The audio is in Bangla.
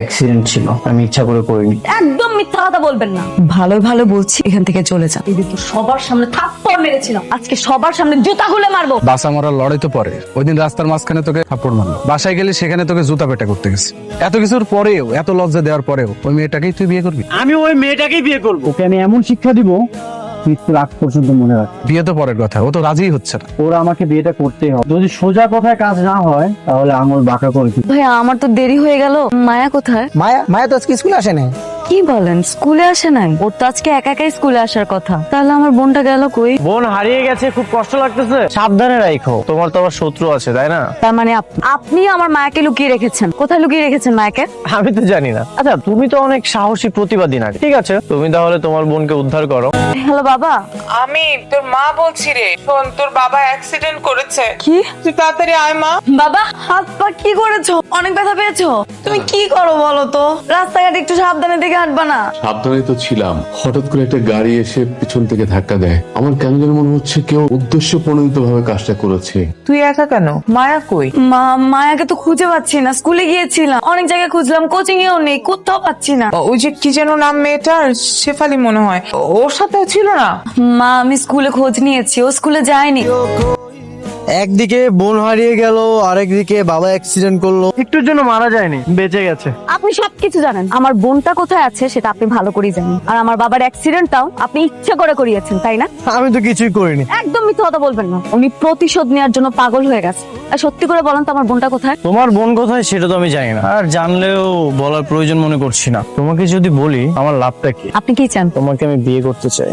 অ্যাক্সিডেন্ট ছিল, আমি ইচ্ছা করে করিনি। একদম মিথ্যা কথা বলবেন না। ভালো ভালো বলছি, এখান থেকে চলে যান। এদিকে সবার সামনে থাপ্পড় মেরেছিলাম, আজকে সবার সামনে জুতা খুলে মারবো। বাসা মরার লড়াই তো পরে, ওই দিন রাস্তার মাঝখানে তোকে থাপ্পড় মারলো, বাসায় গেলে সেখানে তোকে জুতা পেটা করতে গেছে। এত কিছুর পরেও, এত লজ্জা দেওয়ার পরেও ওই মেয়েটাকেই তুই বিয়ে করবি? আমি ওই মেয়েটাকেই বিয়ে করবো। ওকে আমি এমন শিক্ষা দিব মৃত্যুর আগ পর্যন্ত মনে রাখ। বিয়ে তো পরের কথা, ও তো রাজিই হচ্ছে না। ওরা আমাকে বিয়েটা করতেই হবে, যদি সোজা কথায় কাজ না হয় তাহলে আঙুল বাঁকা করে দিই। ভাইয়া আমার তো দেরি হয়ে গেল। মায়া কোথায়? মায়া তো আজকে স্কুলে আসে না। কি বলেন, স্কুলে আসে নাই? ওর তো আজকে একা একাই স্কুলে আসার কথা। তাহলে আমার বোনটা গেল কই? বোন হারিয়ে গেছে, খুব কষ্ট লাগতেছে। সাবধানে রাখো, তোমার তো আবার শত্রু আছে তাই না? তার মানে আপনি আমার মায়াকে লুকিয়ে রেখেছেন? কোথায় লুকিয়ে রেখেছেন মায়াকে? আমি তো জানি না। আচ্ছা, তুমি তো অনেক সাহসী প্রতিবাদী নারী, ঠিক আছে, তুমি তাহলে তোমার বোনকে উদ্ধার করো। হ্যালো বাবা। আমি তোর মা বলছি রে, শোন তোর বাবা অ্যাক্সিডেন্ট করেছে। কি? তুই তাড়াতাড়ি আয় মা। বাবা হাত পা কি করেছো? অনেক ব্যথা পেয়েছো? তুমি কি করো বলো তো? রাস্তাঘাটে একটু সাবধানে দেখে হাঁটবা না? সাবধানে তো ছিলাম, হঠাৎ করে একটা গাড়ি এসে পিছন থেকে ধাক্কা দেয়। আমার কেন যেন মনে হচ্ছে কেউ উদ্দেশ্য প্রণোদিত ভাবে কাজটা করেছে। তুই একা কেন? মায়া কই? মায়াকে তো খুঁজে পাচ্ছি না। স্কুলে গিয়েছিলাম, অনেক জায়গায় খুঁজলাম, কোচিং এও নেই, কোথাও পাচ্ছি না। ওই যে কি যেন নাম মেয়েটার, শেফালি মনে হয়, ওর সাথেও ছিল না? মা আমি স্কুলে খোঁজ নিয়েছি, ও স্কুলে যায়নি। একদিকে বোন হারিয়ে গেল, আরেকদিকে বাবা অ্যাক্সিডেন্ট করলো। একটুর জন্য মারা যায়নি, বেঁচে গেছে। আপনি সবকিছু জানেন, আমার বোনটা কোথায় আছে সেটা আপনি ভালো করেই জানেন। আর আমার বাবার অ্যাক্সিডেন্টটাও আপনি ইচ্ছা করে করিয়েছেন, তাই না? আমি তো কিছুই করিনি। একদম মিথ্যা কথা বলবেন না। উনি প্রতিশোধ নেওয়ার জন্য পাগল হয়ে গেছে। আর সত্যি করে বলেন তো আমার বোনটা কোথায়? তোমার বোন কোথায় সেটা তো আমি জানি না, আর জানলেও বলার প্রয়োজন মনে করছি না। তোমাকে যদি বলি আমার লাভটা কি? আপনি কি চান? তোমাকে আমি বিয়ে করতে চাই।